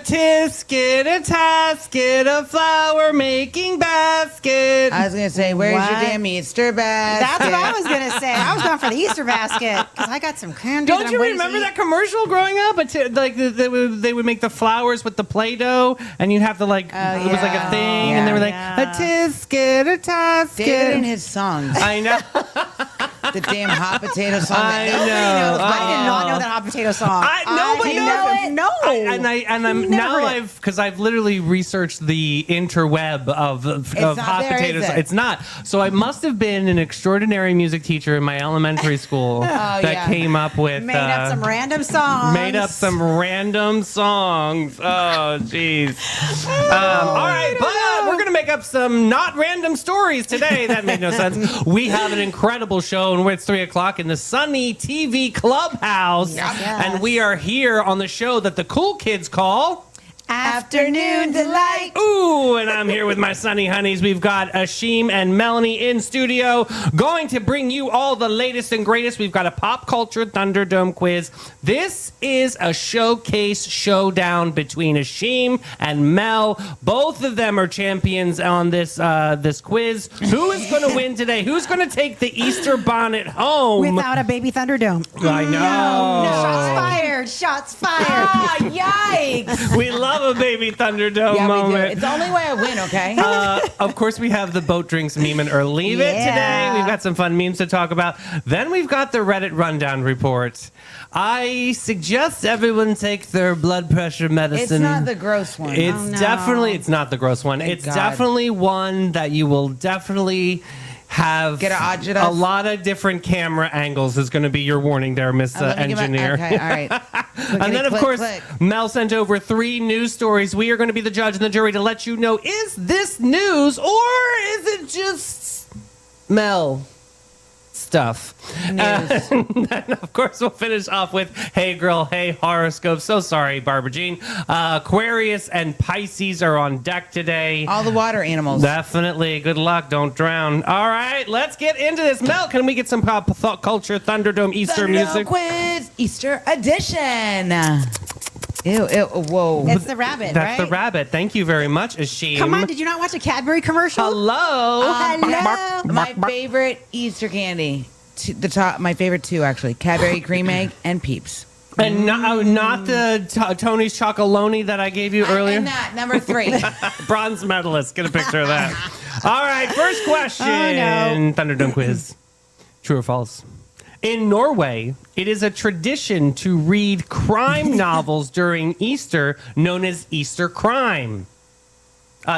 tisket, a tasket, a flower making basket. I was going to say, where's your damn Easter basket? That's what I was going to say. I was going for the Easter basket because I got some candy. Don't you remember that commercial growing up? They would make the flowers with the Play-Doh, and you'd have to it was like a thing, and they were like, a tisket, a tasket. David and his songs. I know. The damn hot potato song. I that nobody know. knows. I did not know that hot potato song. Nobody knows it. No. I've literally researched the interweb of hot potatoes. It's not. So I must have been an extraordinary music teacher in my elementary school that came up with made up some random songs. Made up some random songs. Oh, jeez. All right, but we're gonna make up some not random stories today. That made no sense. We have an incredible show, and it's 3:00 in the Sunny TV Clubhouse, and we are here on the show that the cool kids call Afternoon Delight. Ooh, and I'm here with my Sunny Honeys. We've got Ashim and Melanie in studio, going to bring you all the latest and greatest. We've got a pop culture Thunderdome quiz. This is a showcase showdown between Ashim and Mel. Both of them are champions on this quiz. Who is going to win today? Who's going to take the Easter bonnet home without a baby Thunderdome? I know. No. Shots fired. Shots fired. Ah, yikes. We love a baby Thunderdome moment. It's the only way I win, okay? Of course, we have the boat drinks meme it or leave it today. We've got some fun memes to talk about. Then we've got the Reddit rundown report. I suggest everyone take their blood pressure medicine. It's not the gross one. It's not the gross one. Thank it's God. Definitely one that you will definitely have Get a lot of different camera angles is going to be your warning there, Miss Engineer. Okay, all right. And then, of course, Mel sent over 3 news stories. We are going to be the judge and the jury to let you know, is this news or is it just Mel stuff? And then, of course, we'll finish off with Hey Girl, Hey Horoscope. So sorry, Barbara Jean. Aquarius and Pisces are on deck today. All the water animals. Definitely. Good luck. Don't drown. All right, let's get into this. Mel, can we get some pop culture Thunderdome Easter music? Quiz Easter edition. Ew, whoa. It's the rabbit, That's right? the rabbit. Thank you very much, Ashim. Come on, did you not watch a Cadbury commercial? Hello. Hello. My favorite Easter candy. My favorite 2, actually. Cadbury Cream Egg and Peeps. And not the Tony's Chocolonely that I gave you earlier? And that, number 3. Bronze medalist. Get a picture of that. All right, first question. Thunderdome quiz. True or false? In Norway, it is a tradition to read crime novels during Easter known as Easter crime.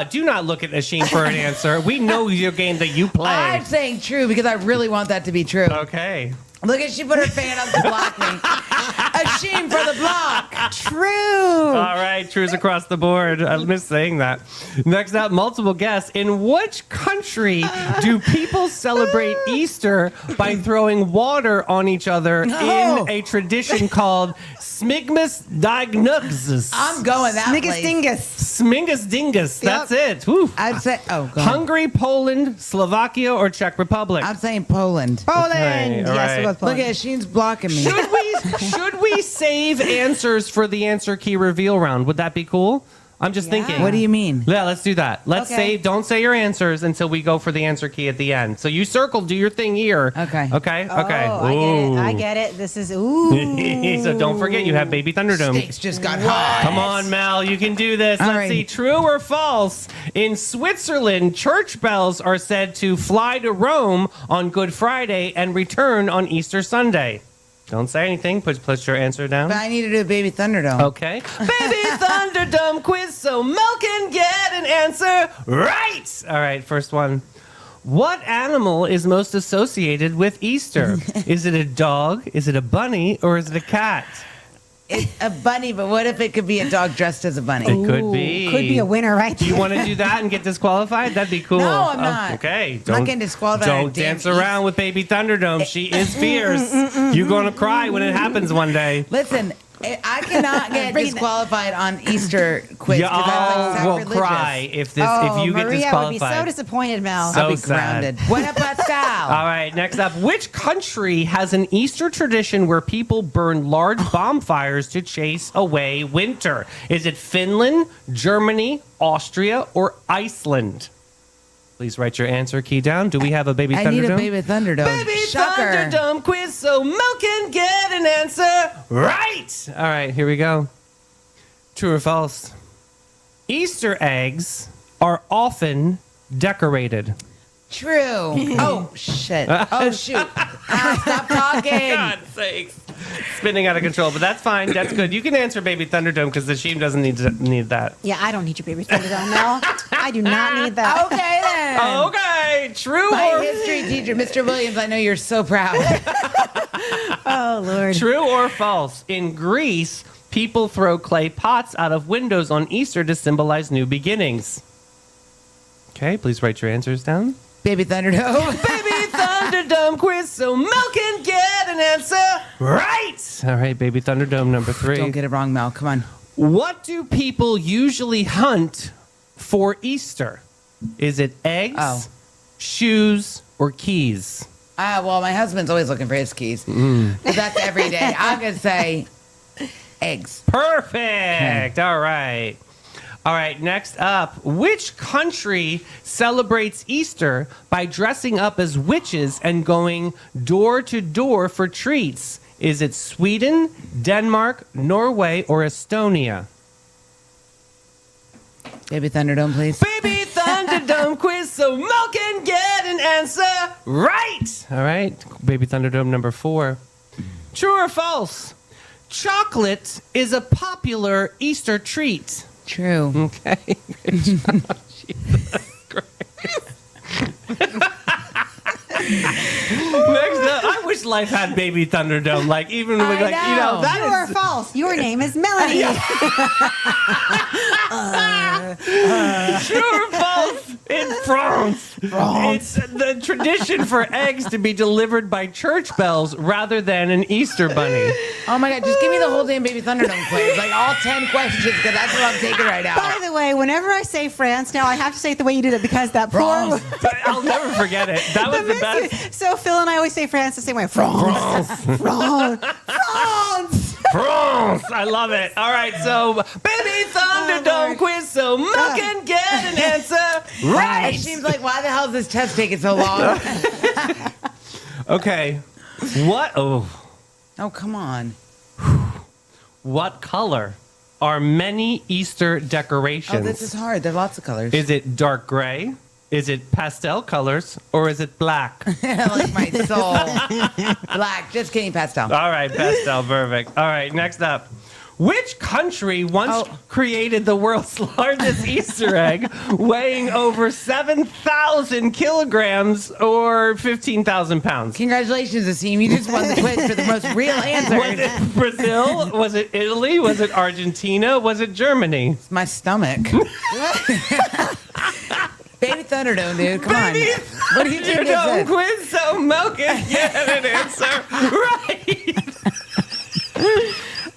Do not look at Ashim for an answer. We know your game that you play. I'm saying true because I really want that to be true. Okay. Look at she put her fan up to block me. Ashim for the block. True. All right, trues across the board. I missed saying that. Next up, multiple guess. In which country do people celebrate Easter by throwing water on each other in a tradition called Smigmus Diagnosis? I'm going that Smingus place. Dingus. Smingus Dingus. That's it. Whew. I'd say, go ahead. Hungary, Poland, Slovakia, or Czech Republic? I'm saying Poland. Poland. Okay, all Yes, right. it was Poland. Look at Sheen's blocking me. Should we save answers for the answer key reveal round? Would that be cool? I'm just thinking. What do you mean? Yeah, let's do that. Let's Okay. don't say your answers until we go for the answer key at the end. So you circle, do your thing here. Okay. Okay. Oh, I get it. This is So don't forget you have Baby Thunderdome. Stakes just got high. Come on, Mel, you can do this. All Let's right. see, true or false? In Switzerland, church bells are said to fly to Rome on Good Friday and return on Easter Sunday. Don't say anything. Put your answer down. But I need to do a Baby Thunderdome. Okay. Baby Thunderdome quiz so Mel can get an answer right. All right, first one. What animal is most associated with Easter? Is it a dog? Is it a bunny? Or is it a cat? It's a bunny, but what if it could be a dog dressed as a bunny? It could be. Could be a winner right Do you there. want to do that and get disqualified? That'd be cool. No, I'm not. Okay. I'm not getting disqualified. Don't Damn dance around with Baby Thunderdome. She is fierce. You're going to cry when it happens one day. Listen, I cannot get disqualified on Easter quiz. 'cause Y'all I'm, will like, sacrilegious. cry if Oh, you get Maria would be so disqualified. disappointed, Mel. So I'll be sad. grounded. What about Pascal? All right, next up. Which country has an Easter tradition where people burn large bonfires to chase away winter? Is it Finland, Germany, Austria, or Iceland? Please write your answer key down. Do we have a Baby I Thunderdome? need a baby Thunderdome. Baby Shocker. Thunderdome quiz so Mel can get an answer right. All right, here we go. True or false? Easter eggs are often decorated. True. Oh, shit. Oh, shoot. Stop talking. God's sakes. Spinning out of control, but that's fine. That's good. You can answer Baby Thunderdome because the Sheem doesn't need that. Yeah, I don't need your baby Thunderdome, Mel. I do not need that. Okay, then. Okay, true My or history teacher, Mr. Williams, I know you're so proud. Oh, Lord. true or false? In Greece, people throw clay pots out of windows on Easter to symbolize new beginnings. Okay, please write your answers down. Baby Thunderdome. Baby Thunderdome quiz so Mel can get an answer right. All right, Baby Thunderdome number 3. Don't get it wrong, Mel. Come on. What do people usually hunt for Easter? Is it eggs, Oh. shoes, or keys? Well, my husband's always looking for his keys. But that's every day. I'm going to say eggs. Perfect. All right. All right, next up. Which country celebrates Easter by dressing up as witches and going door to door for treats? Is it Sweden, Denmark, Norway, or Estonia? Baby Thunderdome, please. Baby Thunderdome quiz so Mel can get an answer right. All right, Baby Thunderdome number 4. True or false? Chocolate is a popular Easter treat. True. Okay. Good job. Jesus Christ. Next up, I wish life had Baby Thunderdome. Like even with I like you know know. that True or is false? Your name is Melanie. true or false. In France, it's the tradition for eggs to be delivered by church bells rather than an Easter bunny. Oh, my God. Just give me the whole damn Baby Thunderdome quiz. Like all 10 questions, because that's what I'm taking right now. By the way, whenever I say France, now I have to say it the way you did it because that poor. I'll never forget it. That was the best. So Phil and I always say France the same way. France. France. France. France. I love it. All right, so Baby Thunderdome Lord. quiz so Mel can get an answer right. It seems like, why the hell is this test taking so long? Okay. What? Oh, Oh, come on. what color are many Easter decorations? Oh, this is hard. There are lots of colors. Is it dark gray? Is it pastel colors? Or is it black? Like my soul. Black. Just kidding, pastel. All right, pastel, perfect. All right, next up. Which country once created the world's largest Easter egg, weighing over 7,000 kilograms or 15,000 pounds? Congratulations, Asim. You just won the quiz for the most real Was answer. it Brazil? Was it Italy? Was it Argentina? Was it Germany? It's my stomach. Baby Thunderdome, dude. Come Baby on. What do you think Thunderdome this is? quiz so Mel can get an answer right.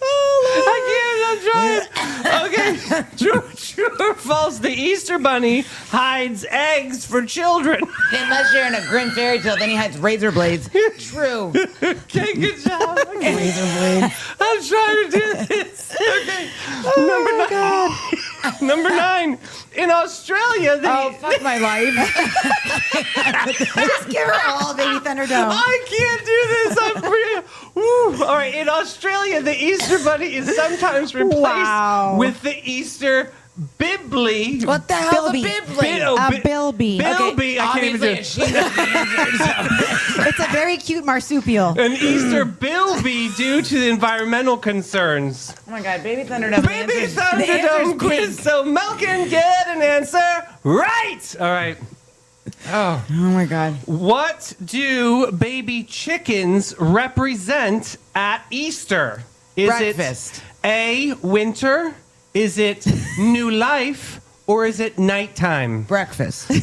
I can't. I'm trying. Okay. True or false? The Easter Bunny hides eggs for children. Unless you're in a grim fairy tale, then he hides razor blades. True. Okay, good job. Okay. Razor blades. I'm trying to do this. Okay. Number 9. In Australia, Oh, fuck my life. Just give her all Baby Thunderdome. I can't do this. I'm really. Woo. All right. In Australia, the Easter Bunny is sometimes replaced Wow. with the Easter Bibli. What the hell Bilby. is a Bibli? A Bilby. Bilby. I can't even do Obviously, it. she knows the answer, so. It's a very cute marsupial. An Easter Bilby due to the environmental concerns. Oh my God, Baby Thunderdome. Baby the answer's Thunderdome quiz, pink. so Mel can get an answer right. All right. Oh. Oh my God. What do baby chickens represent at Easter? Is Breakfast. it A, winter? Is it new life? Or is it nighttime? Breakfast. New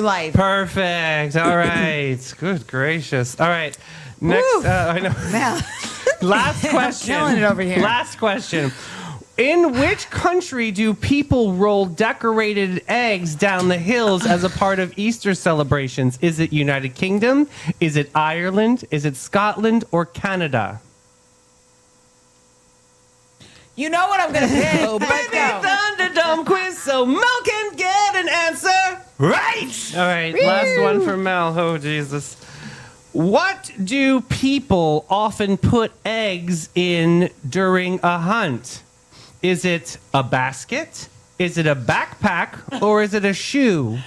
life. Perfect. All right. Good gracious. All right. Next, I know. Mel. Last question. Killing it over here. Last question. In which country do people roll decorated eggs down the hills as a part of Easter celebrations? Is it United Kingdom? Is it Ireland? Is it Scotland or Canada? You know what I'm going to pick. Let's Baby go. Thunderdome quiz so Mel can get an answer right. All right, last one for Mel. Oh, Jesus. What do people often put eggs in during a hunt? Is it a basket? Is it a backpack? Or is it a shoe?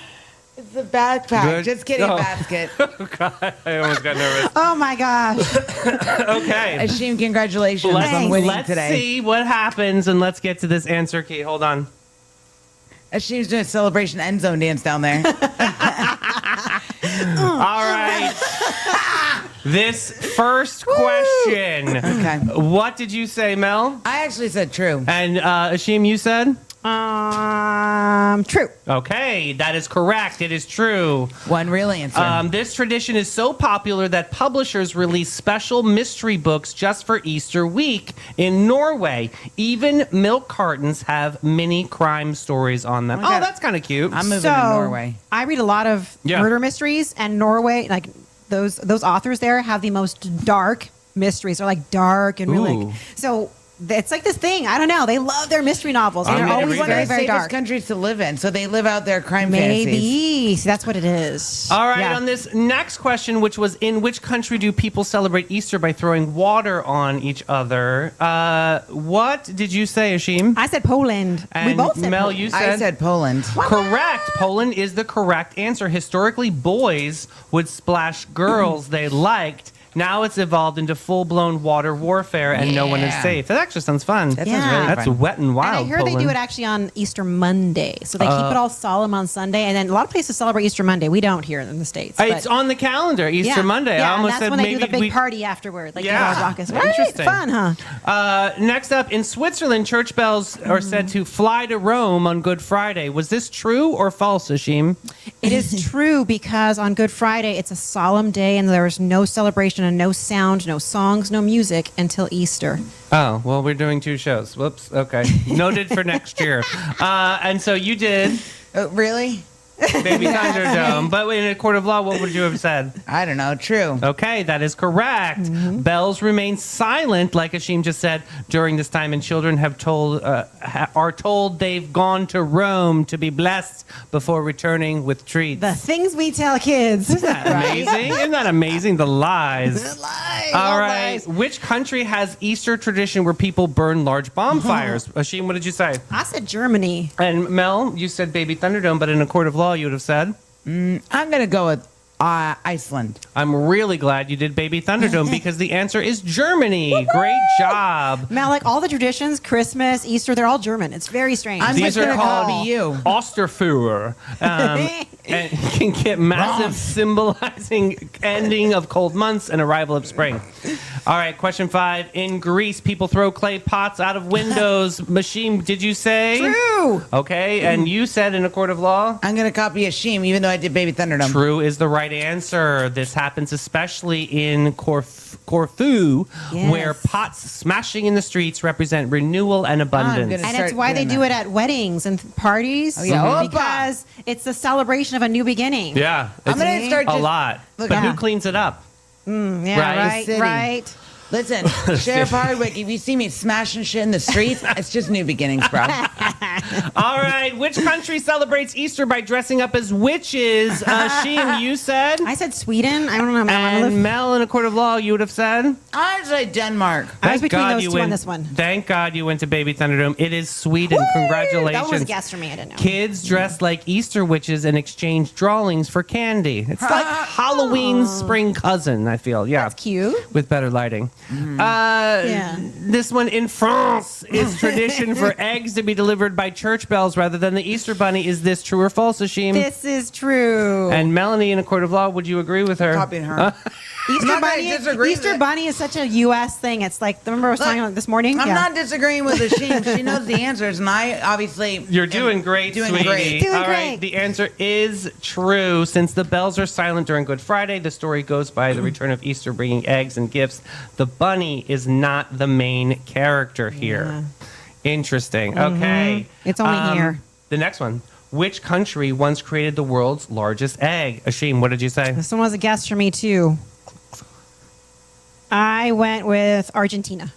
It's a backpack. Good. Just kidding, Oh. basket. God, I almost got nervous. Oh my gosh. Okay. Ashim, congratulations on winning Let's today. see what happens and let's get to this answer key. Hold on. Ashim's doing a celebration end zone dance down there. All right. This first question. Okay. What did you say, Mel? I actually said true. And Ashim, you said? True. Okay, that is correct. It is true. One real answer. This tradition is so popular that publishers release special mystery books just for Easter week in Norway. Even milk cartons have mini crime stories on them. Okay. Oh, that's kind of cute. I'm moving to Norway. I read a lot of Yeah. murder mysteries, and Norway, like those authors there have the most dark mysteries. They're like dark and really. Ooh. So it's like this thing. I don't know. They love their mystery novels. And I'm they're gonna always read very, that. very Safest dark. countries to live in, so they live out their crime fantasies. Maybe. See, that's what it is. All right, Yeah. on this next question, which was in which country do people celebrate Easter by throwing water on each other? What did you say, Ashim? I said Poland. And we both said Mel, Poland. you I said Poland. Correct. Poland is the correct answer. Historically, boys would splash girls they liked. Now it's evolved into full-blown water warfare, and no one is Yeah. safe. That actually sounds fun. That Yeah. sounds really That's fun. wet and And wild. I heard they do Poland. it actually on Easter Monday. So they keep it all solemn on Sunday. And then a lot of places celebrate Easter Monday. We don't here in the States. It's but- on the calendar, Easter yeah. Monday. Yeah, I and almost that's said when they maybe do the big we. party afterward. Like, Yeah. you know, raucous. Right? Interesting. Fun, huh? Next up, in Switzerland, church bells are said to fly to Rome on Good Friday. Was this true or false, Ashim? It is true because on Good Friday, it's a solemn day and there's no celebration and no sound, no songs, no music until Easter. Oh, well, we're doing two shows. Whoops. Okay. Noted for next year. And so you did Really? Baby Thunderdome. But in a court of law, what would you have said? I don't know. True. Okay, that is correct. Bells remain silent, like Ashim just said, during this time, and children are told they've gone to Rome to be blessed before returning with treats. The things we tell kids. Isn't that amazing? Isn't that amazing? The lies. Lies. All right. Which country has Easter tradition where people burn large bonfires? Ashim, what did you say? I said Germany. And Mel, you said Baby Thunderdome, but in a court of law, you would have said? I'm going to go with Iceland. I'm really glad you did Baby Thunderdome because the answer is Germany. Great job. Mel, like all the traditions, Christmas, Easter, they're all German. It's very strange. I'm These just are going to called call you. Osterfuhr. And can get massive, symbolizing ending of cold months and arrival of spring. All right, question 5. In Greece, people throw clay pots out of windows. Machine, did you say? True. Okay, and you said in a court of law? I'm going to copy Ashim, even though I did Baby Thunderdome. True is the right answer. This happens especially in Corfu, Yes. where pots smashing in the streets represent renewal and abundance. gonna- And start it's why they doing do that. it at weddings and parties. Oh, yeah. Mhm. Because it's the celebration of a new beginning. Yeah, I'm it's going to start a just... lot. Look, But yeah. who cleans it up? Yeah, Right. right, City. right. Listen, Sheriff Hardwick, if you see me smashing shit in the streets, it's just new beginnings, bro. All right, which country celebrates Easter by dressing up as witches? Sheem, you said? I said Sweden. I don't know. Mel. I'm And Mel, in a court of law, you would have said? I say Denmark. I was between those you two on went, this one. Thank God you went to Baby Thunderdome. It is Sweden. Congratulations. That one was a guess for me. I didn't know. Kids dress like Easter witches and exchange drawings for candy. It's like Halloween's spring cousin, I feel. Yeah. That's cute. With better lighting. Yeah. This one in France is tradition for eggs to be delivered by church bells rather than the Easter bunny. Is this true or false, Ashim? This is true. And Melanie, in a court of law, would you agree with her? Copying her. Easter not gonna Bunny. disagree with Easter it. Bunny is such a U.S. thing. It's like remember I was talking about this morning. I'm Yeah. not disagreeing with Ashim. She knows the answers, and I obviously You're doing great, doing sweetie. great. Doing All right, great. the answer is true. Since the bells are silent during Good Friday, the story goes by the return of Easter bringing eggs and gifts. The the bunny is not the main character here. Interesting. Okay. It's only here. The next one. Which country once created the world's largest egg? Ashim, what did you say? This one was a guess for me, too. I went with Argentina.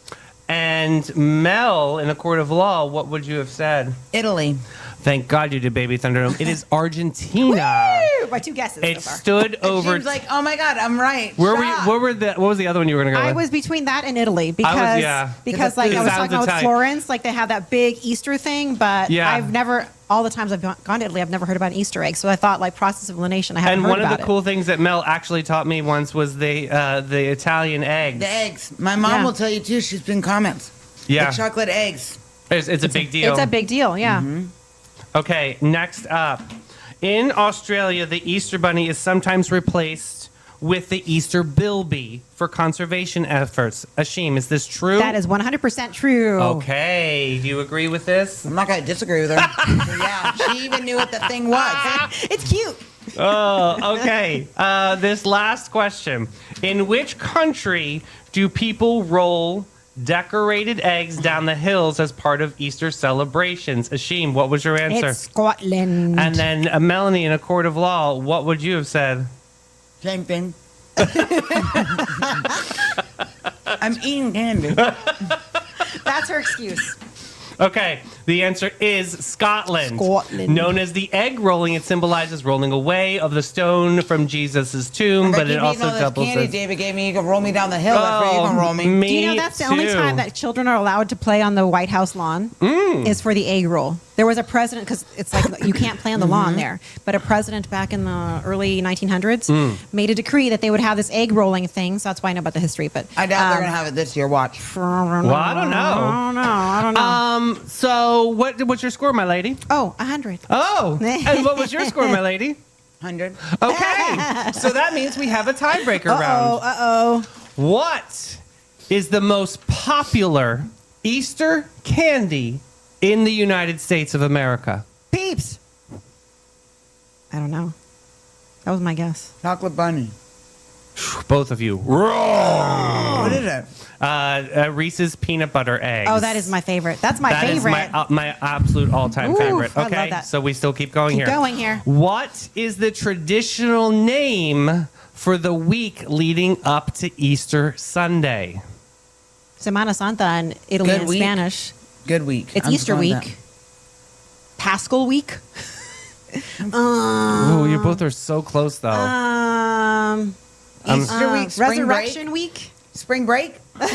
And Mel, in a court of law, what would you have said? Italy. Thank God you did, Baby Thunderdome. It is Argentina. Woo! By 2 guesses It so far. stood over. Seems like, oh my God, I'm right. Where were you, Stop. what was the other one you were going to go I with? was between that and Italy because yeah. because It like I was sounds talking about Italian. Florence, like they have that big Easter thing, but Yeah. I've never all the times I've gone to Italy, I've never heard about an Easter egg. So I thought like process of elimination, I haven't And heard one of about the it. cool things that Mel actually taught me once was the Italian eggs. The eggs. My mom Yeah. will tell you too. She's been comments. Yeah. The chocolate eggs. It's a big deal. It's a big deal, yeah. Okay, next up. In Australia, the Easter Bunny is sometimes replaced with the Easter Bilby for conservation efforts. Ashim, is this true? That is 100% true. Okay, do you agree with this? I'm not going to disagree with her. So, yeah, she even knew what the thing was. It's cute. Oh, okay. This last question. In which country do people roll decorated eggs down the hills as part of Easter celebrations? Ashim, what was your answer? It's Scotland. And then Melanie, in a court of law, what would you have said? Same thing. I'm eating candy. That's her excuse. Okay, the answer is Scotland. Scotland. Known as the egg rolling, it symbolizes rolling away of the stone from Jesus' tomb, but it also doubles candy as... David gave me. You can roll me down the hill. That's where you can roll me. me Do you know that's the only too. time that children are allowed to play on the White House lawn is for the egg roll. There was a president, because it's like you can't play on the lawn there, but a president back in the early 1900s made a decree that they would have this egg rolling thing. So that's why I know about the history. But I doubt they're going to have it this year. Watch. Well, I don't know. I don't know. So what's your score, my lady? Oh, 100. Oh, and what was your score, my lady? 100. Okay, so that means we have a tiebreaker round. Uh-oh. What is the most popular Easter candy in the United States of America? Peeps. I don't know. That was my guess. Chocolate bunny. Both of you. Wrong. What is it? Reese's peanut butter eggs. Oh, that is my favorite. That's my That is favorite. my absolute all-time Ooh, favorite. I love Okay, that. so we still keep going Keep here. going here. What is the traditional name for the week leading up to Easter Sunday? Semana Santa in Italy Good and week. Spanish. Good week. It's I'm Easter fine with week. Paschal week. Ooh, you both are so close, though. that. Easter week. Spring Resurrection break. week. Spring break. Great.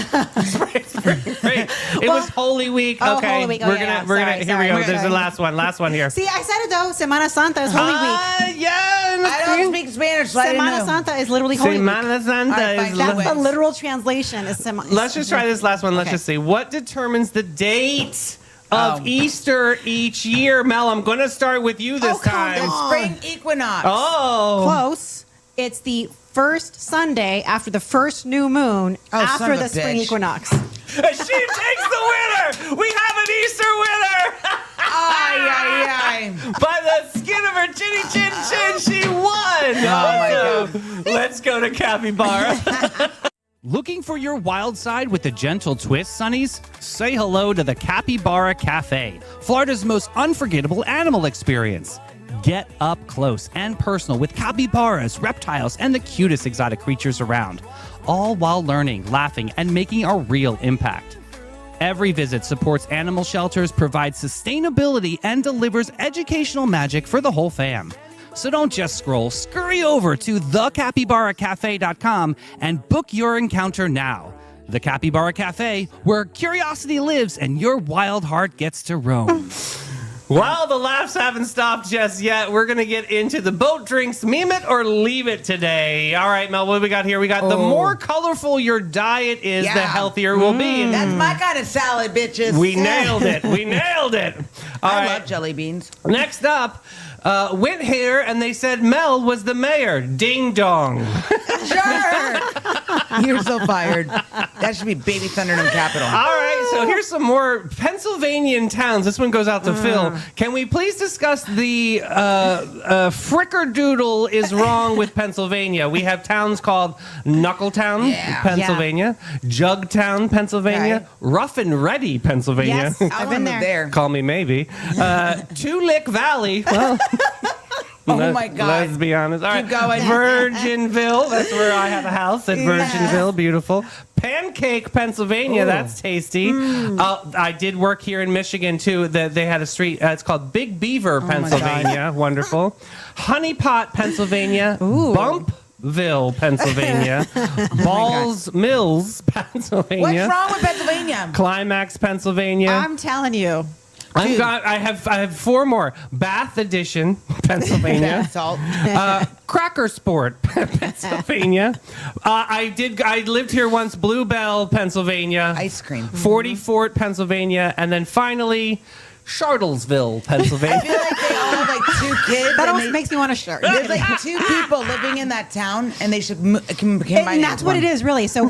It was Holy Week. Oh, Okay, Holy Week. Oh, we're yeah, gonna sorry, here we go. sorry. There's the last one. Last one here. See, I said it though. Semana Santa is Holy Week. Yeah. I don't speak Spanish, so I didn't Semana know. Santa is literally Holy Week. Semana Santa All right, is fine, That's Wait. the literal translation. Is Let's just try this last one. Let's Okay. just see. What determines the date of Oh. Easter each year? Mel, I'm going to start with you this Oh, come time. The on. spring equinox. Oh. Close. It's the first Sunday after the first new moon Oh, son after of a the spring bitch. equinox. She takes the winner. We have an Easter winner. Ay, ay, ay. By the skin of her chinny chin chin, she won. Oh, my God. Let's go to Capybara. Looking for your wild side with a gentle twist, Sunnies? Say hello to the Capybara Cafe, Florida's most unforgettable animal experience. Get up close and personal with capybaras, reptiles, and the cutest exotic creatures around, all while learning, laughing, and making a real impact. Every visit supports animal shelters, provides sustainability, and delivers educational magic for the whole fam. So don't just scroll, scurry over to thecapybaracafe.com and book your encounter now. The Capybara Cafe, where curiosity lives and your wild heart gets to roam. Well, the laughs haven't stopped just yet. We're going to get into the boat drinks, meme it or leave it today. All right, Mel, what do we got here? We got the more colorful your diet is, the Yeah. healthier we'll be. That's my kind of salad, bitches. We nailed it. We nailed it. All I right. love jelly beans. Next up, went here and they said Mel was the mayor. Ding dong. Sure. You're so fired. That should be Baby Thunderdome Capital. All right, so here's some more Pennsylvanian towns. This one goes out to Phil. Can we please discuss the frickerdoodle is wrong with Pennsylvania? We have towns called Knuckletown, Yeah. Pennsylvania, Jugtown, Pennsylvania, Okay. Rough and Ready, Pennsylvania. Yes, I I've want to been move there. there. Call me maybe. Two Lick Valley. Well, Oh my God. let's be honest. All right, Keep going. Virginville. That's where I have a house at Virginville. Beautiful. Pancake, Pennsylvania. That's tasty. I did work here in Michigan too. They had a street. It's called Big Beaver, Pennsylvania. Wonderful. Honeypot, Pennsylvania. Bumpville, Pennsylvania. Balls Mills, Pennsylvania. What's wrong with Pennsylvania? Climax, Pennsylvania. I'm telling you. I have four more. Bath Edition, Pennsylvania. Bath salt. Cracker Sport, Pennsylvania. I lived here once. Bluebell, Pennsylvania. Ice cream. 40 Fort, Pennsylvania, and then finally Charlottesville, I Pennsylvania. feel like they all have like two kids. That and almost they- makes me want to start. There's like two people living in that town, and they should combine. And that's what it is, really. So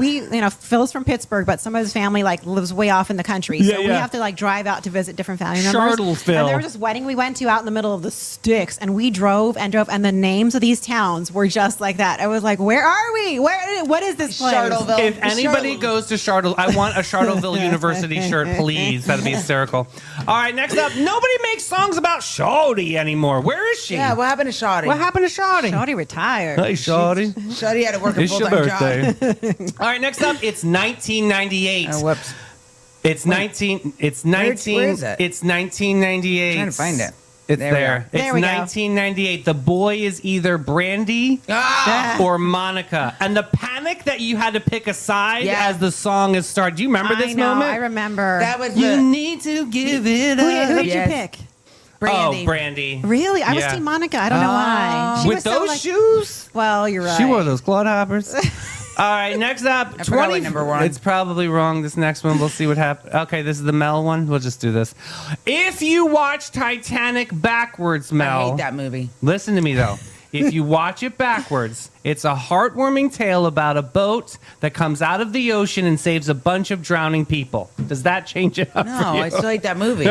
Phil's from Pittsburgh, but some of his family lives way off in the country. So we have to drive out to visit different family members. Charlottesville. And there was this wedding we went to out in the middle of the sticks, and we drove, and the names of these towns were just like that. I was like, "Where are we? What is this place?" Charlottesville. If anybody goes to Charlotte, I want a Charlottesville University shirt, please. That'd be hysterical. All right, next up, nobody makes songs about Shawty anymore. Where is she? Yeah, what happened to Shawty? What happened to Shawty? Shawty retired. Hey, Shawty. Shawty had to work a It's your full-time job. birthday. All right, next up, it's 1998. Oh, whoops. It's 19. It's 19. where is it? It's 1998. Trying to find it. It's There we there. are. It's There we go. 1998. The boy is either Brandy Ah! or Monica, and the panic that you had to pick a side Yeah. as the song is started. Do you remember this I know. moment? I remember. That was You the need to give it who up. did Yes. you pick? Brandy. Oh, Brandy. Really? I was Yeah. Team Monica. I don't know why. She With was so, those like- shoes? Well, you're right. She wore those clodhoppers. All right, next up. I forgot what number we're on. It's probably wrong. This next one, we'll see what happens. Okay, this is the Mel one. We'll just do this. If you watch Titanic backwards, I Mel. hate that movie. Listen to me, though. If you watch it backwards, it's a heartwarming tale about a boat that comes out of the ocean and saves a bunch of drowning people. Does that change it up No, for you? I still hate that movie.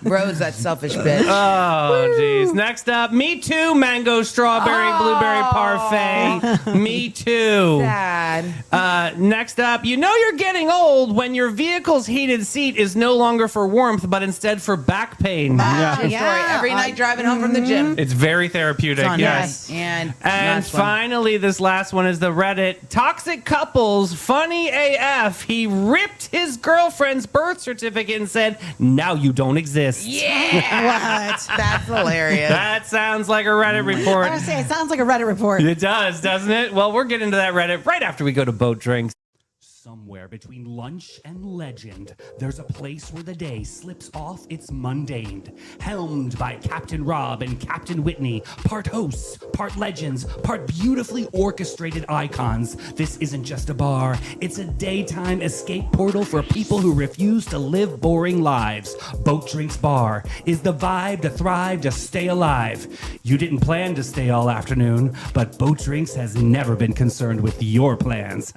Rose, that selfish bitch. Oh, jeez. Next up, Me Too, mango, strawberry, blueberry parfait. Me Too. Sad. Next up, you know you're getting old when your vehicle's heated seat is no longer for warmth, but instead for back pain. True story. Every night driving home from the gym. It's very therapeutic, On yes. that. And And last one. finally, this last one is the Reddit. Toxic couples, funny AF. He ripped his girlfriend's birth certificate and said, now you don't exist. Yeah. What? That's hilarious. That sounds like a Reddit report. I was say it sounds like a Reddit report. It does, doesn't it? Well, we're getting to that Reddit right after we go to Boat Drinks. Somewhere between lunch and legend, there's a place where the day slips off its mundane. Helmed by Captain Rob and Captain Whitney, part hosts, part legends, part beautifully orchestrated icons. This isn't just a bar, it's a daytime escape portal for people who refuse to live boring lives. Boat Drinks Bar is the vibe to thrive, to stay alive. You didn't plan to stay all afternoon, but Boat Drinks has never been concerned with your plans.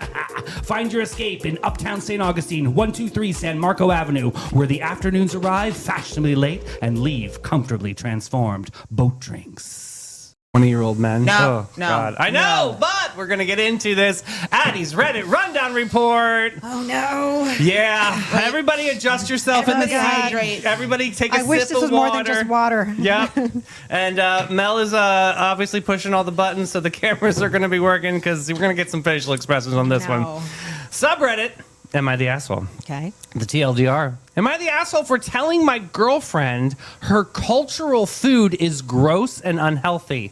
Find your escape in Uptown St. Augustine, 123 San Marco Avenue, where the afternoons arrive fashionably late and leave comfortably transformed. Boat Drinks. 20-year-old men. No, Oh, no, God. I know, no. but we're going to get into this. Addie's Reddit Rundown Report. Oh no. Yeah. Everybody adjust yourself in the Everybody seat. hydrate. Everybody take a I sip wish this of was water. more than just water. Yep. And Mel is obviously pushing all the buttons, so the cameras are going to be working because we're going to get some facial expressions on this one. No. Subreddit. Am I the asshole? Okay. The TLDR. Am I the asshole for telling my girlfriend her cultural food is gross and unhealthy?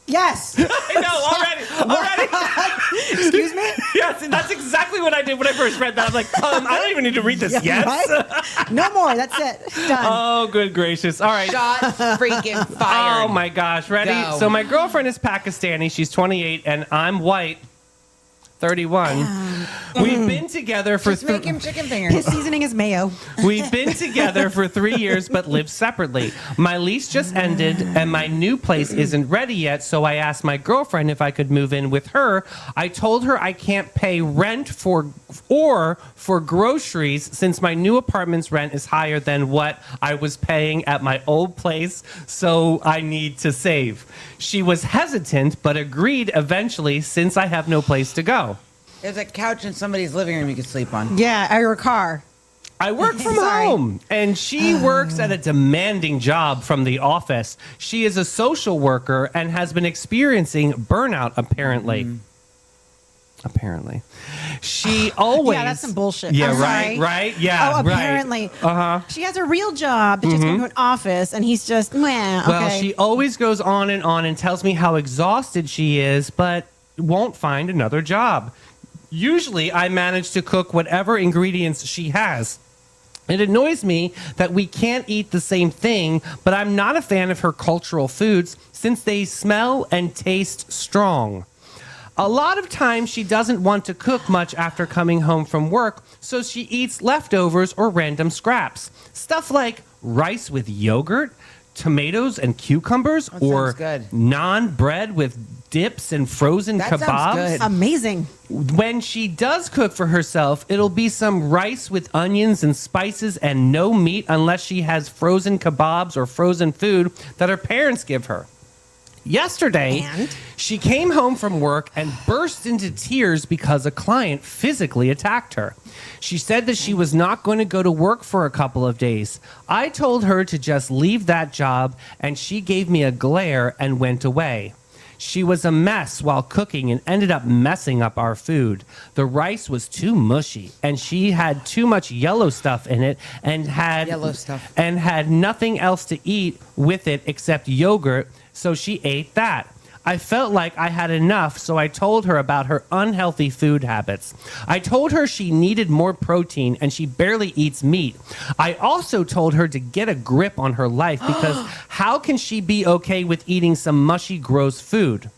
Yes. I know, already. Excuse me. Yes, and that's exactly what I did when I first read that. I'm like, I don't even need to read this. Yes. Right? No more. That's it. Done. Oh, good gracious. All right. Shot freaking fired. Oh my gosh. Ready? Go. So my girlfriend is Pakistani. She's 28 and I'm white. 31. We've been together for Just make him chicken His fingers. seasoning is mayo. We've been together for 3 years but live separately. My lease just ended and my new place isn't ready yet, so I asked my girlfriend if I could move in with her. I told her I can't pay rent for groceries since my new apartment's rent is higher than what I was paying at my old place, so I need to save. She was hesitant but agreed eventually since I have no place to go. There's a couch in somebody's living room you could sleep on. Yeah, or a car. I work from Sorry. home, and she works at a demanding job from the office. She is a social worker and has been experiencing burnout, apparently. Apparently. She always... Yeah, that's some bullshit. Yeah, I'm right, sorry. right, yeah, Oh, right. apparently. Uh-huh. She has a real job, but she's going to an office, and he's just, meh, okay. Well, she always goes on and tells me how exhausted she is, but won't find another job. Usually, I manage to cook whatever ingredients she has. It annoys me that we can't eat the same thing, but I'm not a fan of her cultural foods since they smell and taste strong. A lot of times she doesn't want to cook much after coming home from work, so she eats leftovers or random scraps. Stuff like rice with yogurt, tomatoes and cucumbers, That or sounds good. naan bread with dips and frozen That sounds kebabs. good. Amazing. When she does cook for herself, it'll be some rice with onions and spices and no meat unless she has frozen kebabs or frozen food that her parents give her. Yesterday, And? she came home from work and burst into tears because a client physically attacked her. She said that she was not going to go to work for a couple of days. I told her to just leave that job, and she gave me a glare and went away. She was a mess while cooking and ended up messing up our food. The rice was too mushy, and she had too much yellow stuff in it and had Yellow stuff. and had nothing else to eat with it except yogurt, so she ate that. I felt like I had enough, so I told her about her unhealthy food habits. I told her she needed more protein and she barely eats meat. I also told her to get a grip on her life because how can she be okay with eating some mushy, gross food?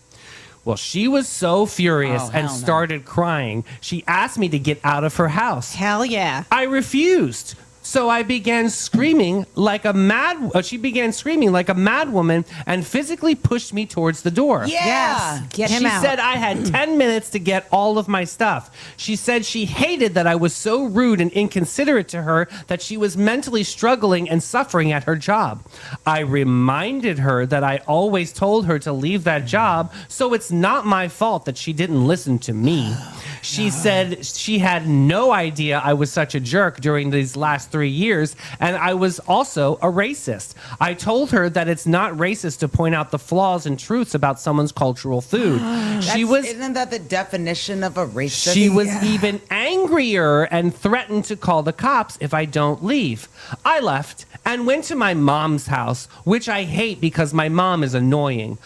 Well, she was so furious Oh, and hell no. started crying. She asked me to get out of her house. Hell yeah. I refused. So I began screaming like a mad. She began screaming like a mad woman and physically pushed me towards the door. Yeah. Yes. Get him She out. said I had 10 minutes to get all of my stuff. She said she hated that I was so rude and inconsiderate to her that she was mentally struggling and suffering at her job. I reminded her that I always told her to leave that job, so it's not my fault that she didn't listen to me. She said she had no idea I was such a jerk during these last 3 years, and I was also a racist. I told her that it's not racist to point out the flaws and truths about someone's cultural food. Isn't that the definition of a racist? She was even angrier and threatened to call the cops if I don't leave. I left and went to my mom's house, which I hate because my mom is annoying.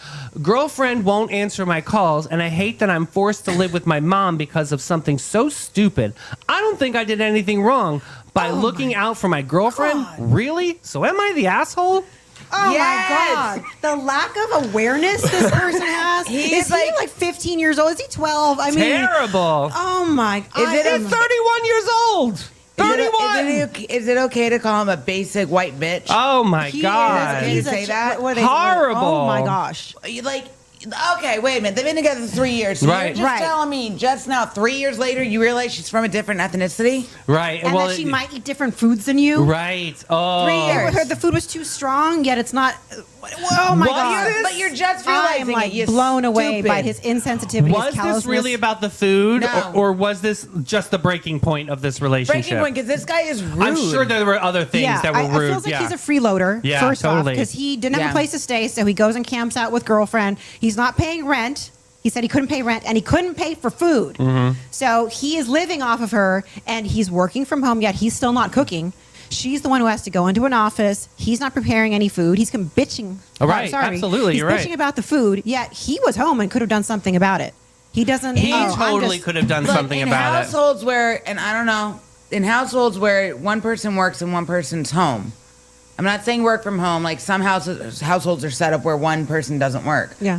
Girlfriend won't answer my calls, and I hate that I'm forced to live with my mom because of something so stupid. I don't think I did anything wrong by looking out for my girlfriend. Really? So am I the asshole? Oh Yes. my God. The lack of awareness this person has. He is is he like- like 15 years old? Is he 12? I mean, Terrible. oh my God. Is it He's 31 years old. 31. Is it okay to call him a basic white bitch? Oh my God. Can you say that? What are they- Horrible. Oh my gosh. You like, okay, wait a minute. They've been together 3 years. So Right. You're just Right. telling me just now, 3 years later, you realize she's from a different ethnicity? Right. And that she might eat different foods than you. Right. Oh. 3 years. I heard the food was too strong, yet it's not. Oh my What? God. Yes. But you're just I realizing am like it. You blown away stupid. by his insensitivity. Was his this callousness. really about the food, No. or was this just the breaking point of this relationship? breaking point because this guy is rude. I'm sure there were other things that were I rude. feels like yeah. he's a freeloader. Yeah, first totally. off, because he didn't have Yeah. a place to stay, so he goes and camps out with girlfriend. He's not paying rent. He said he couldn't pay rent, and he couldn't pay for food. Mm-hmm. So he is living off of her, and he's working from home. Yet he's still not cooking. She's the one who has to go into an office. He's not preparing any food. He's bitching. Oh, right. Absolutely, He's you're right. bitching about the food. Yet he was home and could have done something about it. He doesn't. He I'm totally just- could have done Look, something in about it. households where, and I don't know, in households where one person works and one person's home. I'm not saying work from home. Like some households are set up where one person doesn't work. Yeah.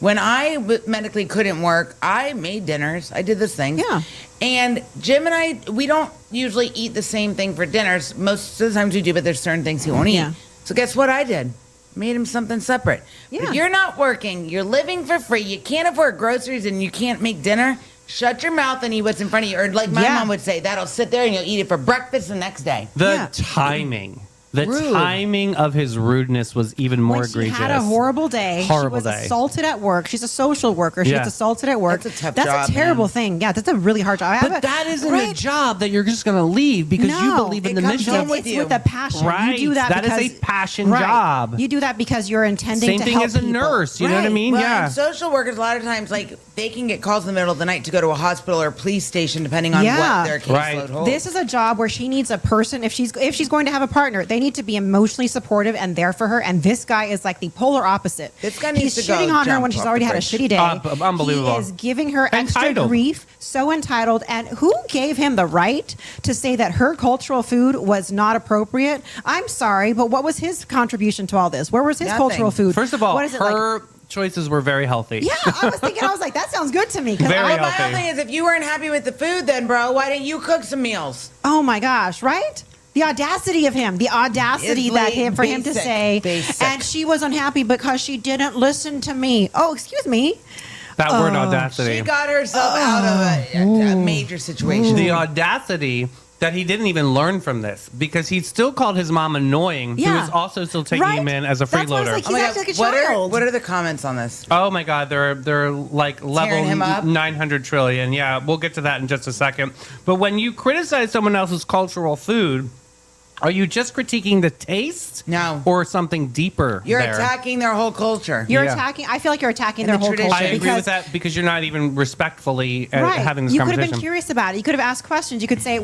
When I medically couldn't work, I made dinners. I did this thing. Yeah. And Jim and I, we don't usually eat the same thing for dinners. Most of the times we do, but there's certain things he won't eat. Yeah. So guess what I did? Made him something separate. Yeah. If you're not working, you're living for free, you can't afford groceries, and you can't make dinner, shut your mouth and eat what's in front of you. Or like my Yeah. mom would say, that'll sit there and you'll eat it for breakfast the next day. The Yeah. timing. The Rude. timing of his rudeness was even more When she egregious. had a horrible day. Horrible she was day. assaulted at work. She's a social worker. She Yeah. gets assaulted at work. That's a tough That's job, a terrible man. thing. Yeah, that's a really hard job. I have But a- that isn't a right. job that you're just going to leave because you No, believe in it the comes mission. home with It's you. with a passion. Right. You do that That is because a passion job. You do that because you're intending Same to thing help as a people. nurse. You know what I Right. mean? Well, Yeah. and social workers, a lot of times, like, they can get calls in the middle of the night to go to a hospital or a police station, depending on Yeah. what their caseload Right. holds. This is a job where she needs a person. If she's going to have a partner, they need to be emotionally supportive and there for her. And this guy is like the polar opposite. This guy needs He's to go shitting on her jump when she's off already the had a bridge. shitty day. Unbelievable. He is giving her extra Entitled. grief. So entitled. And who gave him the right to say that her cultural food was not appropriate? I'm sorry, but what was his contribution to all this? Where was his Nothing. cultural food? First of all, what is it like? her choices were very healthy. Yeah, I was like, that sounds good to me. 'Cause Very I- My healthy. only thing is, if you weren't happy with the food, then, bro, why didn't you cook some meals? Oh my gosh, right? The audacity of him, the audacity It's that like him for him to basic, say, basic. and she was unhappy because she didn't listen to me. Oh, excuse me. That word audacity. She got herself out of a major situation. The audacity that he didn't even learn from this because he still called his mom annoying. He Yeah. was also still taking Right? him in as a That's why I was freeloader. like, He's acting like a child. What are the comments on this? Oh my God, they're like level him up? 900 trillion. Yeah, we'll get to that in just a second. But when you criticize someone else's cultural food, are you just critiquing the taste? No. Or something deeper? You're there? attacking their whole culture. You're Yeah. attacking. I feel like you're attacking And their the whole tradition. culture. I agree because- with that because you're not even respectfully Right. having this You could have conversation. been curious about it. You could have asked questions. You could say it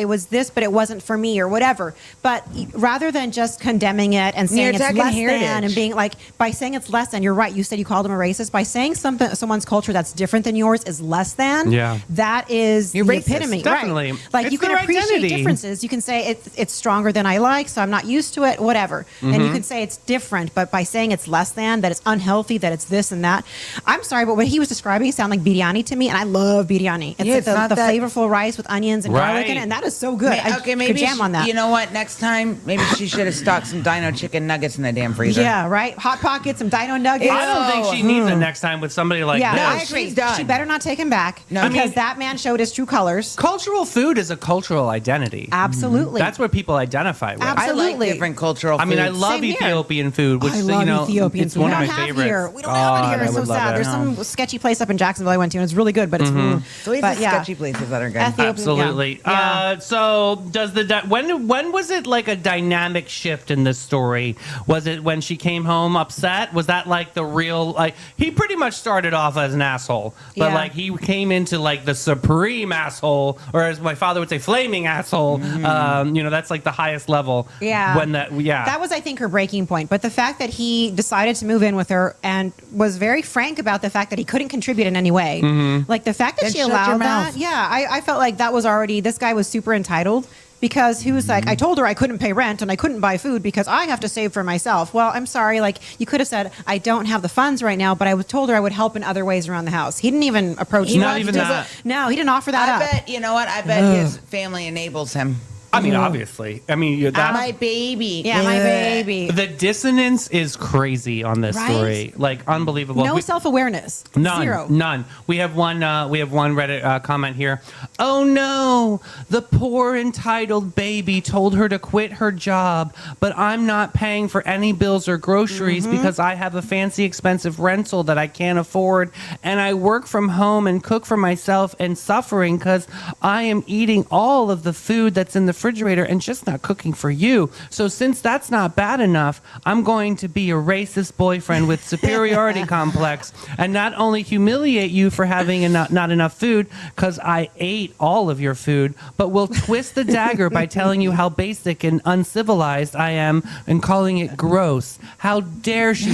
was this, but it wasn't for me or whatever. But rather than just condemning it and You're saying it's attacking less heritage. than and being like by saying it's less than, you're right. You said you called him a racist. By saying someone's culture that's different than yours is less than. Yeah. That is You're the racist. epitome. Definitely. Right. Like It's you can their appreciate identity. differences. You can say it's stronger than I like, so I'm not used to it. Whatever. And you can say it's different, but by saying it's less than, that it's unhealthy, that it's this and that. I'm sorry, but what he was describing sounded like biryani to me, and I love biryani. It's Yeah, like it's not the that- flavorful rice with onions and garlic in Right. it, and that is so good. I Okay, maybe could jam on that. You know what? Next time, maybe she should have stocked some Dino chicken nuggets in the damn freezer. Yeah, right. Hot Pockets, some Dino nuggets. I don't think she needs it next time with somebody like yeah, this. I No, agree. she's done. She better not take him back No, because I mean- that man showed his true colors. Cultural food is a cultural identity. Absolutely. That's what people identify with. Absolutely. I like Absolutely. different cultural I mean, I foods. love Same here. Ethiopian food, which I love you know, Ethiopian it's food. one we of don't my have favorites. here. We don't have it here. God, I It's so would love sad. it. There's some sketchy place up in Jacksonville I went to, and it's really good, but it's So these but are yeah. sketchy places that are good. Ethiopian- Absolutely. Yeah. So, does when was it like a dynamic shift in this story? Was it when she came home upset? Was that like the real like he pretty much started off as an asshole, but Yeah. like he came into like the supreme asshole, or as my father would say, flaming asshole. You know, that's like the highest level. Yeah. When That was, I think, her breaking point. But the fact that he decided to move in with her and was very frank about the fact that he couldn't contribute in any way. Like the fact that Then she shut your allowed mouth. that. Yeah, I felt like that was already, this guy was super entitled because he was like, I told her I couldn't pay rent and I couldn't buy food because I have to save for myself. Well, I'm sorry. Like you could have said, I don't have the funds right now, but I told her I would help in other ways around the house. He didn't even approach Not that. even He just- that. No, he didn't offer that I up. bet, you know what? I bet his family enables him. I mean, obviously. I mean, My baby. Yeah, my Ugh. baby. the dissonance is crazy on this Right? story. Like unbelievable. No We- self-awareness. None. Zero. None. We have one Reddit comment here. Oh no, the poor entitled baby told her to quit her job, but I'm not paying for any bills or groceries because I have a fancy expensive rental that I can't afford, and I work from home and cook for myself and suffering because I am eating all of the food that's in the refrigerator and just not cooking for you. So since that's not bad enough, I'm going to be a racist boyfriend with superiority complex and not only humiliate you for having not enough food because I ate all of your food, but will twist the dagger by telling you how basic and uncivilized I am and calling it gross. How dare she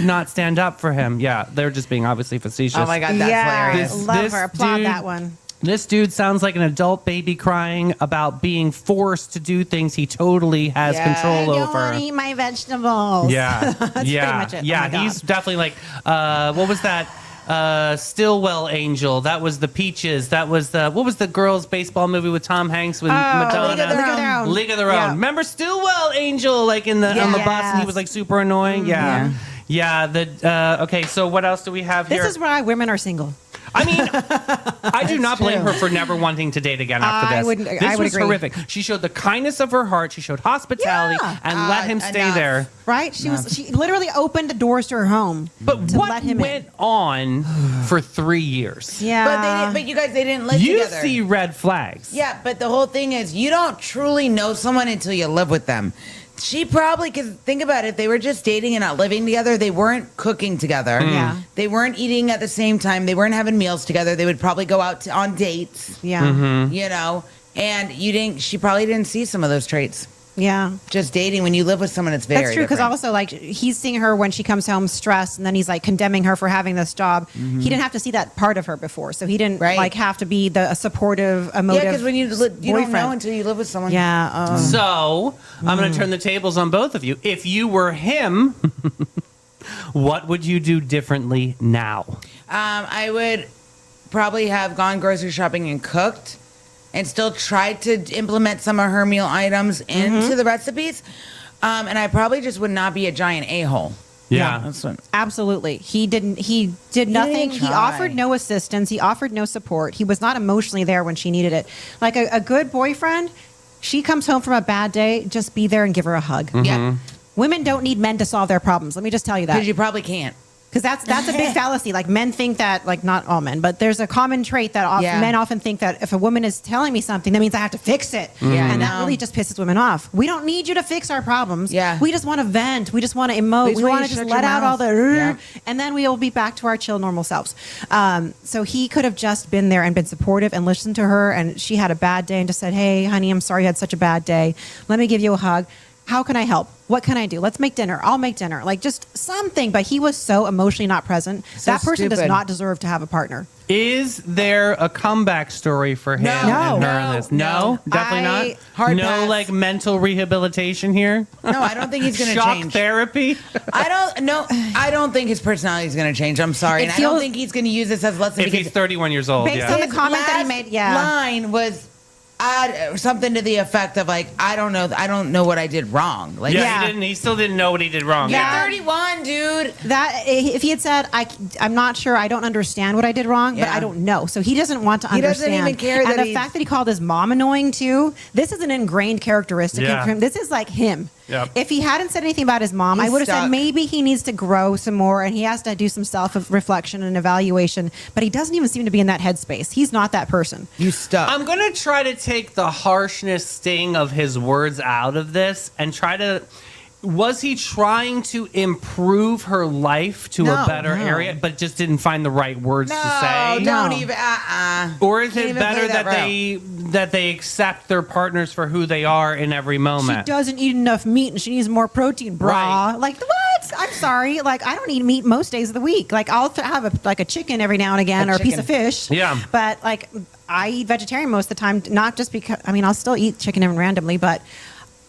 not stand up for him? Yeah, they're just being obviously facetious. Oh my God, that's hilarious. Love This her. Applaud dude- that one. This dude sounds like an adult baby crying about being forced to do things he totally has Yeah. control I don't over. want to eat my vegetables. Yeah, That's pretty yeah, much it. yeah. Oh my God. He's definitely like, what was that? Stillwell Angel. That was the Peaches. That was the what was the girls' baseball movie with Tom Hanks with Madonna? League of Their Own. League of Their Own. Yeah. Remember Stillwell Angel, like on the bus, and he was like super annoying. Yeah, yeah. Okay. So what else do we have here? This is why women are single. I mean, I do not blame her for never wanting to date again after I this. wouldn't- This I would was agree. horrific. She showed the kindness of her heart. She showed hospitality Yeah. and let him stay enough. there. Right? She literally opened the doors to her home. But to what let him went on for 3 years? Yeah. But you guys, they didn't live You together. see red flags. Yeah, but the whole thing is you don't truly know someone until you live with them. She probably, because think about it, they were just dating and not living together. They weren't cooking together. Yeah. They weren't eating at the same time. They weren't having meals together. They would probably go out on dates, yeah. Mm-hmm. you know, and she probably didn't see some of those traits. Yeah. Just dating, when you live with someone, it's very That's true because different. also like he's seeing her when she comes home stressed, and then he's like condemning her for having this job. He didn't have to see that part of her before, so he didn't Right. like have to be a supportive, emotive. Yeah, because when you don't know boyfriend. until you live with someone. Yeah. So I'm going to turn the tables on both of you. If you were him, what would you do differently now? I would probably have gone grocery shopping and cooked and still tried to implement some of her meal items into the recipes. And I probably just would not be a giant a-hole. Yeah. That's what, Absolutely. He did nothing. didn't He try. offered no assistance. He offered no support. He was not emotionally there when she needed it. Like a good boyfriend, she comes home from a bad day, just be there and give her a hug. Yeah. Women don't need men to solve their problems. Let me just tell you that. Because you probably can't. Because that's a big fallacy. Like men think that, like not all men, but there's a common trait that Yeah. men often think that if a woman is telling me something, that means I have to fix it. Yeah, And I that know. really just pisses women off. We don't need you to fix our problems. Yeah. We just want to vent. We just want to emote. We We just want want you to to just shut let your out all mouth. the, Yeah. and then we'll be back to our chill, normal selves. So he could have just been there and been supportive and listened to her. And she had a bad day and just said, "Hey, honey, I'm sorry you had such a bad day. Let me give you a hug. How can I help? What can I do? Let's make dinner. I'll make dinner." Like just something. But he was so emotionally not present. So that person does stupid. not deserve to have a partner. Is there a comeback story for him No. and her No. in this? No, definitely I- not. Hard no, pass. like mental rehabilitation here. No, I don't think he's going to Shock change. therapy. I don't think his personality is going to change. I'm sorry. It And I don't feels- think he's going to use this as a lesson If because he's 31 years old, Based yeah. on the his comment that he last made, yeah. line was something to the effect of like, I don't know what I did wrong. Like, yeah, he still didn't know what he did wrong. you're Yeah. 31, dude. That if he had said, I'm not sure, I don't understand what I did wrong, but Yeah. I don't know. So he doesn't want to He doesn't understand. even care and that the he's- fact that he called his mom annoying too, this is an ingrained characteristic Yeah. of him. This is like him. Yep. If he hadn't said anything about his mom, I He's would have said stuck. maybe he needs to grow some more and he has to do some self-reflection and evaluation. But he doesn't even seem to be in that headspace. He's not that person. You stuck. I'm going to try to take the harshness sting of his words out of this and try to. Was he trying to improve her life to a No, better no. area, but just didn't find the right words to no, say? don't No. even. Or is Can't it even better play that that they accept their partners for who they are in every She moment? doesn't eat enough meat and she needs more protein, brah. Right. Like what? I'm sorry. Like I don't eat meat most days of the week. Like I'll have a chicken every now and again A or a piece chicken. of fish. Yeah. But like I eat vegetarian most of the time, not just because I'll still eat chicken randomly, but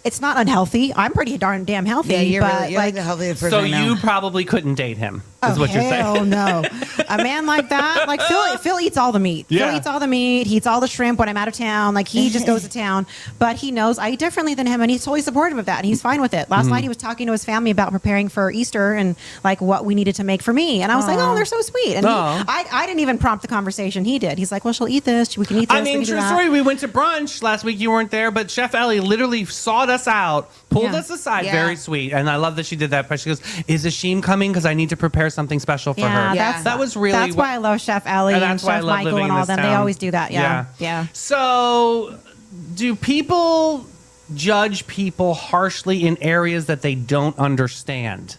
it's not unhealthy. I'm pretty darn damn healthy. Yeah, you're but really like the healthiest person So I know. you probably couldn't date him, is what you're hell saying. no. A man like that, like Phil eats all the meat. Yeah. Phil eats all the meat. He eats all the shrimp when I'm out of town. Like he just goes to town. But he knows I eat differently than him and he's totally supportive of that and he's fine with it. Last night he was talking to his family about preparing for Easter and like what we needed to make for me. And I was like, oh, they're so sweet. And Aw. I didn't even prompt the conversation. He did. He's like, well, she'll eat this. We can eat this. I we mean, can do true that. story. We went to brunch last week. You weren't there, but Chef Ellie literally sought us out, pulled Yeah. us aside. Yeah. Very sweet. And I love that she did that. But she goes, "Is Ashim coming? Because I need to prepare something special for her." Yeah. That was really That's why I love Chef Ellie and and that's why I Chef love Michael living and in all this them. They town. always do that. Yeah. So, do people judge people harshly in areas that they don't understand?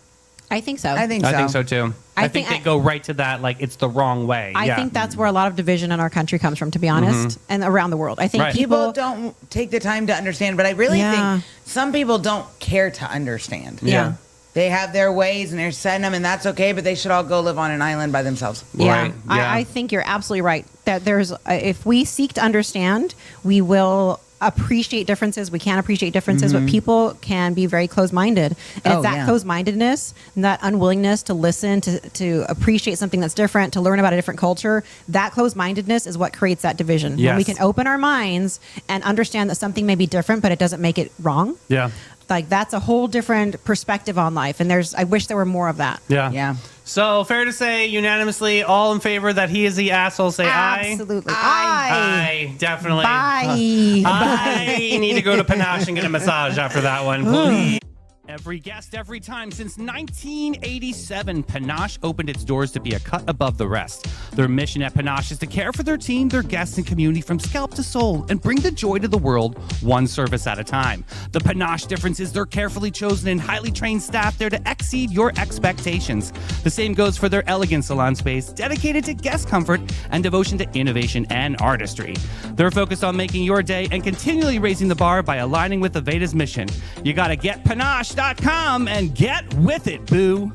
I think so. I think so. I think so too. I think they I- go right to that like it's the wrong way. I yeah. think that's where a lot of division in our country comes from, to be honest, and around the world. I think Right. People don't take the time to understand, but I really Yeah. think some people don't care to understand. Yeah. They have their ways and they're setting them, and that's okay, but they should all go live on an island by themselves. Yeah, Right, yeah. I think you're absolutely right. that there's if we seek to understand, we will appreciate differences. We can appreciate differences, but people can be very closed-minded. And Oh, it's that yeah. closed-mindedness and that unwillingness to listen, to appreciate something that's different, to learn about a different culture. That closed-mindedness is what creates that division. When we Yes. can open our minds and understand that something may be different, but it doesn't make it wrong. Yeah. Like that's a whole different perspective on life. And I wish there were more of that. Yeah. Yeah. So fair to say, unanimously, all in favor that he is the asshole, say aye. Absolutely. Aye, definitely. Bye. I need to go to Panache and get a massage after that one, please. Every guest, every time. Since 1987, Panache opened its doors to be a cut above the rest. Their mission at Panache is to care for their team, their guests, and community from scalp to soul and bring the joy to the world one service at a time. The Panache difference is their carefully chosen and highly trained staff there to exceed your expectations. The same goes for their elegant salon space, dedicated to guest comfort and devotion to innovation and artistry. They're focused on making your day and continually raising the bar by aligning with Aveda's mission. You gotta get Panache.com and get with it, boo.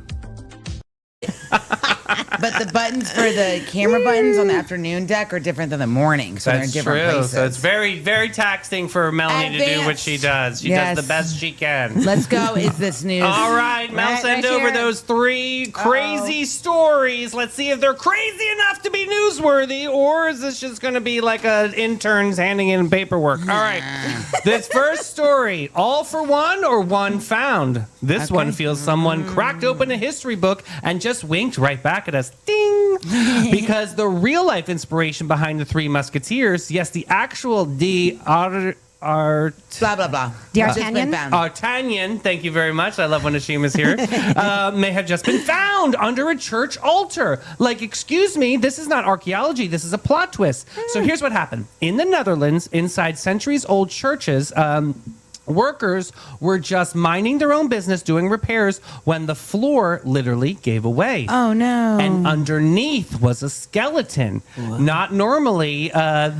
But the buttons for the camera buttons on the afternoon deck are different than the morning, so they're in That's different true. places. So it's very, very taxing for Melanie to do what Advanced. she does. She Yes. does the best she can. Let's go. Is this news? All right, Mel, Right, send right over here. those 3 crazy stories. Let's see if they're crazy enough to be newsworthy, or is this just going to be like interns handing in paperwork? All right, this first story, all for one or one found? This one feels someone cracked open a history book and just winked right back at us. Ding! Because the real life inspiration behind the Three Musketeers, yes, the actual Blah blah blah. D'Artagnan? Just been found. D'Artagnan, thank you very much. I love when Ashima's here. May have just been found under a church altar. Like, excuse me, this is not archaeology. This is a plot twist. So here's what happened. In the Netherlands, inside centuries-old churches, workers were just minding their own business, doing repairs, when the floor literally gave away. Oh no. And underneath was a skeleton. Not normally,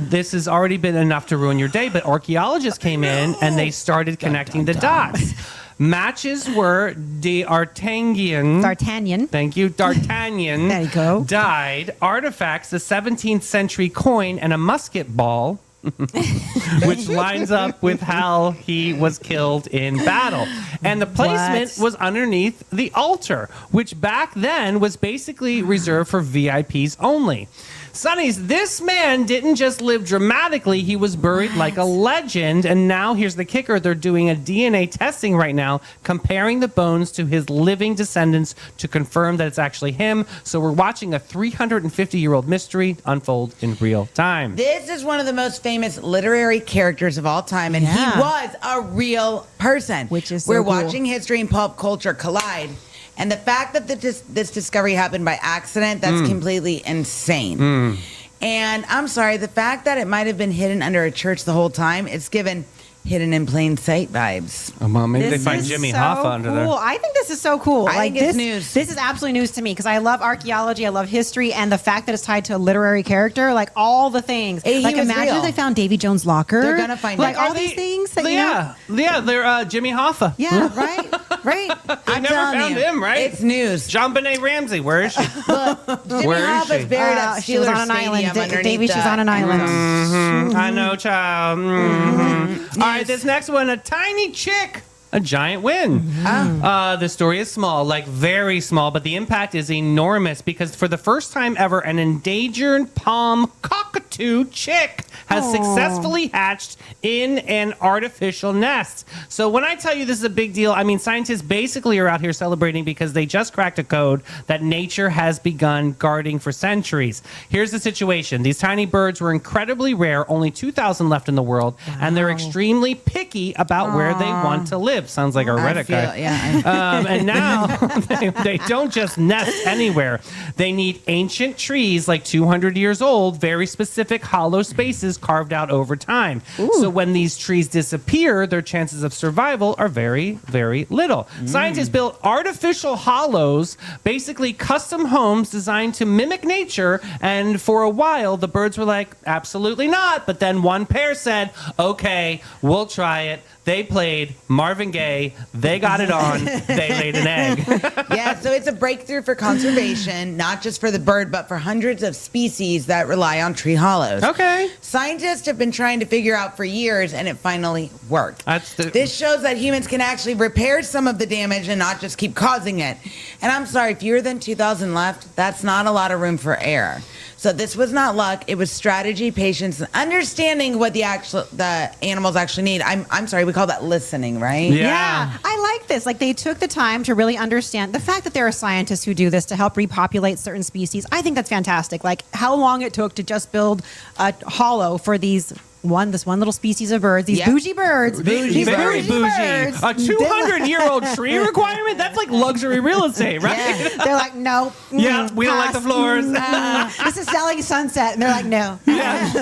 this has already been enough to ruin your day, but archaeologists came in and they started connecting the dots. Matches were D'Artagnan. D'Artagnan. Thank you. D'Artagnan There you go. died. Artifacts, a 17th century coin, and a musket ball. Which lines up with how he was killed in battle. And the placement was underneath the altar, which back then was basically reserved for VIPs only. Sonnies, this man didn't just live dramatically, he was buried like a legend. And now here's the kicker. They're doing a DNA testing right now, comparing the bones to his living descendants to confirm that it's actually him. So we're watching a 350-year-old mystery unfold in real time. This is one of the most famous literary characters of all time, and Yeah. he was a real person. Which is so we're cool. watching history and pop culture collide, and the fact that this discovery happened by accident, that's completely insane. And I'm sorry, the fact that it might have been hidden under a church the whole time, it's given hidden in plain sight vibes. Well, maybe they This find is Jimmy so Hoffa under there. cool. I think this is so cool. I think it's this, news. This is absolutely news to me because I love archaeology, I love history, and the fact that it's tied to a literary character, like all the things. He like was imagine real. if they found Davy Jones' locker. They're gonna find like it. all Are these they- things that you know. Yeah, they're Jimmy Hoffa. Yeah, right, right. I'm never telling found you, him, right? It's news. John Benet Ramsey, where is she? Jimmy Where is Hoffa's she? buried at She was Steelers on an island. Stadium underneath Davy, she's the on an island. I know, child. All right, this next one, a tiny chick. A giant win. The story is small, like very small, but the impact is enormous because for the first time ever, an endangered palm cockatoo chick has successfully hatched in an artificial nest. So when I tell you this is a big deal, I mean scientists basically are out here celebrating because they just cracked a code that nature has begun guarding for centuries. Here's the situation. These tiny birds were incredibly rare, only 2,000 left in the world, and they're extremely picky about where they want to live. Sounds like a Reddit guy. Yeah. And now they don't just nest anywhere. They need ancient trees like 200 years old, very specific hollow spaces carved out over time. So when these trees disappear, their chances of survival are very, very little. Scientists built artificial hollows, basically custom homes designed to mimic nature. And for a while, the birds were like, absolutely not. But then one pair said, okay, we'll try it. They played Marvin Gaye. They got it on. They laid an egg. Yeah, so it's a breakthrough for conservation, not just for the bird, but for hundreds of species that rely on tree hollows. Okay. Scientists have been trying to figure out for years, and it finally worked. This shows that humans can actually repair some of the damage and not just keep causing it. And I'm sorry, fewer than 2,000 left, that's not a lot of room for error. So this was not luck. It was strategy, patience, and understanding what the animals actually need. I'm sorry, we call that listening, right? Yeah. I like this. Like, they took the time to really understand the fact that there are scientists who do this to help repopulate certain species. I think that's fantastic. Like, how long it took to just build a hollow for this one little species of birds, these bougie birds. Very bougie. Birds. A 200-year-old tree requirement? That's like luxury real estate, right? Yeah. They're like, no. Yeah, we don't like the floors. This is selling sunset. And they're like, no. Yeah.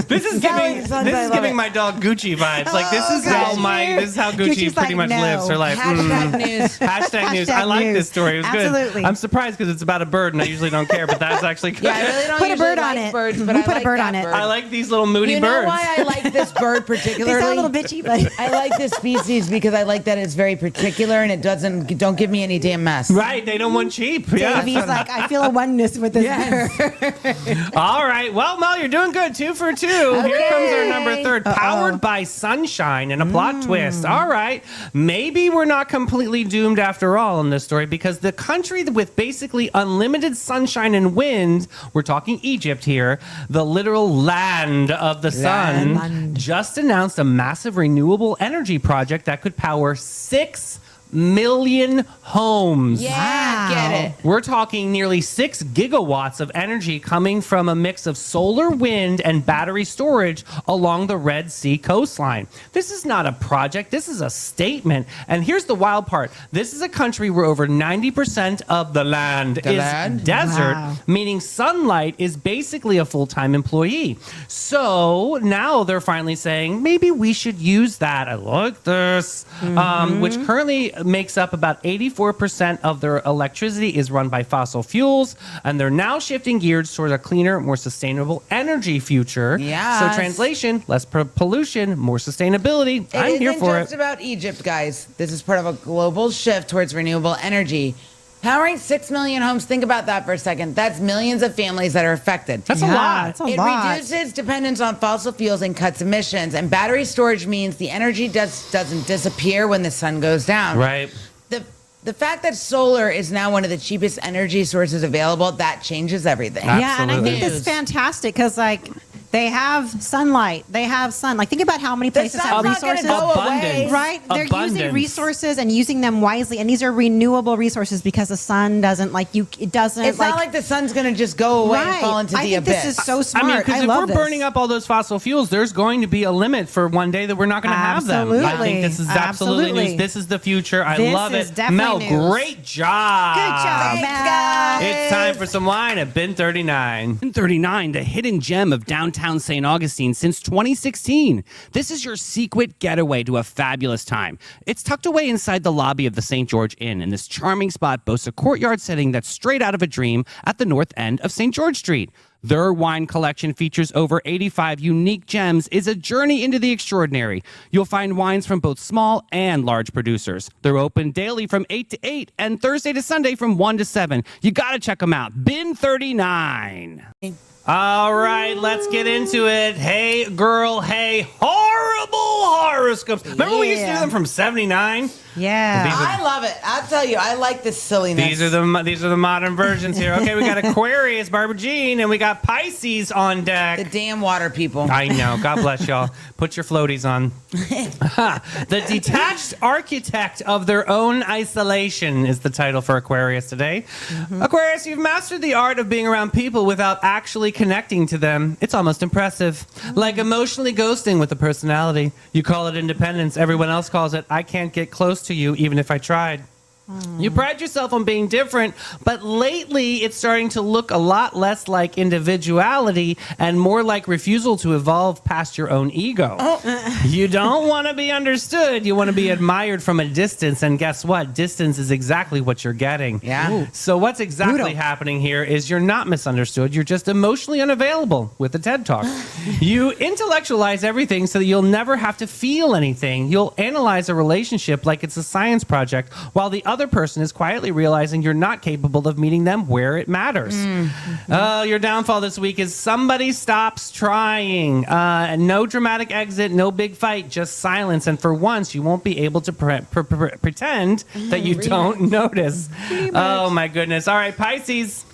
This is giving my dog Gucci vibes. Like, this is how Gucci Gucci's pretty like, much no. lives her life. Hashtag news. Hashtag news. I like this story. It was Absolutely. good. I'm surprised because it's about a bird, and I usually don't care, but that's actually good. Yeah, I really don't Put a usually bird on like it. birds, but We I put a like bird that on it. bird. I like these little moody You know birds. why I like this bird They particularly? sound a little bitchy, but I like this species because I like that it's very particular and it don't give me any damn mess. Right, they don't want cheap. Yeah. Davey's like, I feel a oneness with this bird. All right. Well, Mel, you're doing good. 2 for 2. Here comes our number 3rd. Powered by sunshine and a plot twist. All right. Maybe we're not completely doomed after all in this story because the country with basically unlimited sunshine and wind, we're talking Egypt here, the literal land of the sun, just announced a massive renewable energy project that could power 6 million homes. Yeah, Wow. get it. We're talking nearly 6 gigawatts of energy coming from a mix of solar, wind, and battery storage along the Red Sea coastline. This is not a project. This is a statement. And here's the wild part. This is a country where over 90% of the land is desert, Wow. meaning sunlight is basically a full-time employee. So now they're finally saying, maybe we should use that. I like this. Which currently makes up about 84% of their electricity is run by fossil fuels, and they're now shifting gears towards a cleaner, more sustainable energy future. Yes. So translation, less pollution, more sustainability. I'm here for It isn't just about Egypt, guys. This is part of a global shift towards renewable energy. Powering 6 million homes, think about that for a second. That's millions of families that are affected. That's a lot. That's a It lot. reduces dependence on fossil fuels and cuts emissions. And battery storage means the energy doesn't disappear when the sun goes down. Right. The fact that solar is now one of the cheapest energy sources available, that changes everything. Yeah, and I Absolutely. think this is fantastic because, like, they have sunlight. They have sun. Like, think about how many places have sun's not gonna resources. go away. Abundance. Right? They're Abundance. using resources and using them wisely. And these are renewable resources because the sun doesn't, it doesn't, It's not like the sun's going to just go away and right. fall into I the think abyss. this is so smart. I mean, because if love we're this. burning up all those fossil fuels, there's going to be a limit for one day that we're not going to have them. I Absolutely. think this is absolutely Absolutely. news. This is the future. I This love is it. definitely Mel, news. great job. Good job, Thanks, Mel. guys. It's time for some wine at Bin 39. 39, the hidden gem of downtown St. Augustine since 2016. This is your secret getaway to a fabulous time. It's tucked away inside the lobby of the St. George Inn, and this charming spot boasts a courtyard setting that's straight out of a dream at the north end of St. George Street. Their wine collection features over 85 unique gems, is a journey into the extraordinary. You'll find wines from both small and large producers. They're open daily from 8 to 8 and Thursday to Sunday from 1 to 7. You got to check them out. Bin 39. All right, let's get into it. Hey, girl, hey, horrible horoscopes. Remember we used to do Yeah. them from 79? Yeah. These are- I love it. I'll tell you, I like this silliness. These are the modern versions here. Okay, we got Aquarius, Barbara Jean, and we got Pisces on deck. the damn water people. I know. God bless y'all. Put your floaties on. The detached architect of their own isolation is the title for Aquarius today. Aquarius, you've mastered the art of being around people without actually connecting to them. It's almost impressive. Like emotionally ghosting with a personality. You call it independence. Everyone else calls it, I can't get close to you even if I tried. You pride yourself on being different, but lately it's starting to look a lot less like individuality and more like refusal to evolve past your own ego. You don't want to be understood. You want to be admired from a distance. And guess what? Distance is exactly what you're getting. Yeah. Ooh. So what's exactly Brutal. happening here is you're not misunderstood. You're just emotionally unavailable with the TED Talk. You intellectualize everything so that you'll never have to feel anything. You'll analyze a relationship like it's a science project, while the other person is quietly realizing you're not capable of meeting them where it matters. Your downfall this week is somebody stops trying. No dramatic exit, no big fight, just silence. And for once, you won't be able to pretend that you don't notice. Oh, my goodness. All right, Pisces.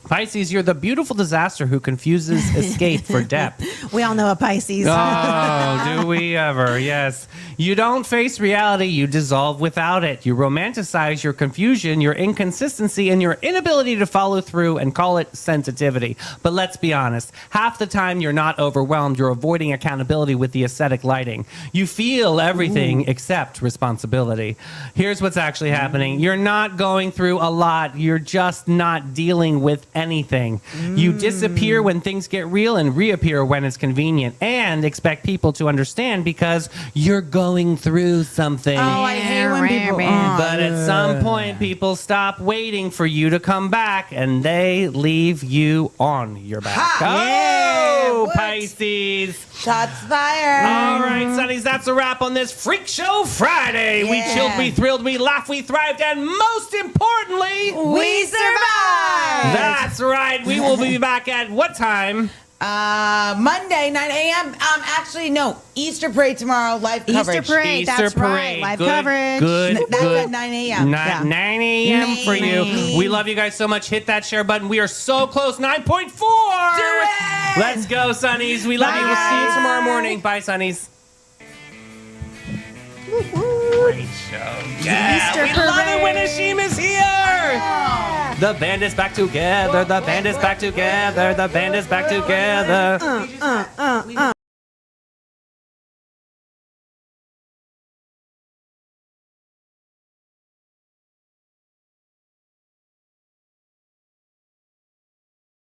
Pisces, you're the beautiful disaster who confuses escape for depth. We all know a Pisces. Oh, do we ever? Yes. You don't face reality, you dissolve without it. You romanticize your confusion, your inconsistency, and your inability to follow through and call it sensitivity. But let's be honest, half the time you're not overwhelmed, you're avoiding accountability with the aesthetic lighting. You feel everything except responsibility. Here's what's actually happening. You're not going through a lot, you're just not dealing with anything. You disappear when things get real and reappear when it's convenient, and expect people to understand because you're going through something. Oh, I hate when people. Oh, But at some point, people stop waiting for you to come back, and they leave you on your back. Ha! Oh, Yeah, what? Pisces. shots fired. All right, Sonnies, that's a wrap on this Freak Show Friday. We Yeah. chilled, we thrilled, we laughed, we thrived, and most importantly, We survived. that's right. We will be back at what time? Monday, 9 a.m. Actually, no. Easter parade tomorrow. Live coverage. Easter parade. That's right. Live coverage. Good, That's good. at 9 a.m. 9 a.m. for you. 9. We love you guys so much. Hit that share button. We are so close. 9.4. Do it! Let's go, Sonnies. We love you. We'll see you tomorrow morning. Bye, Sonnies. Great show. Yeah, Easter we love it parade. when Ashim is here. The band is back together. The band is back together. The band is back together.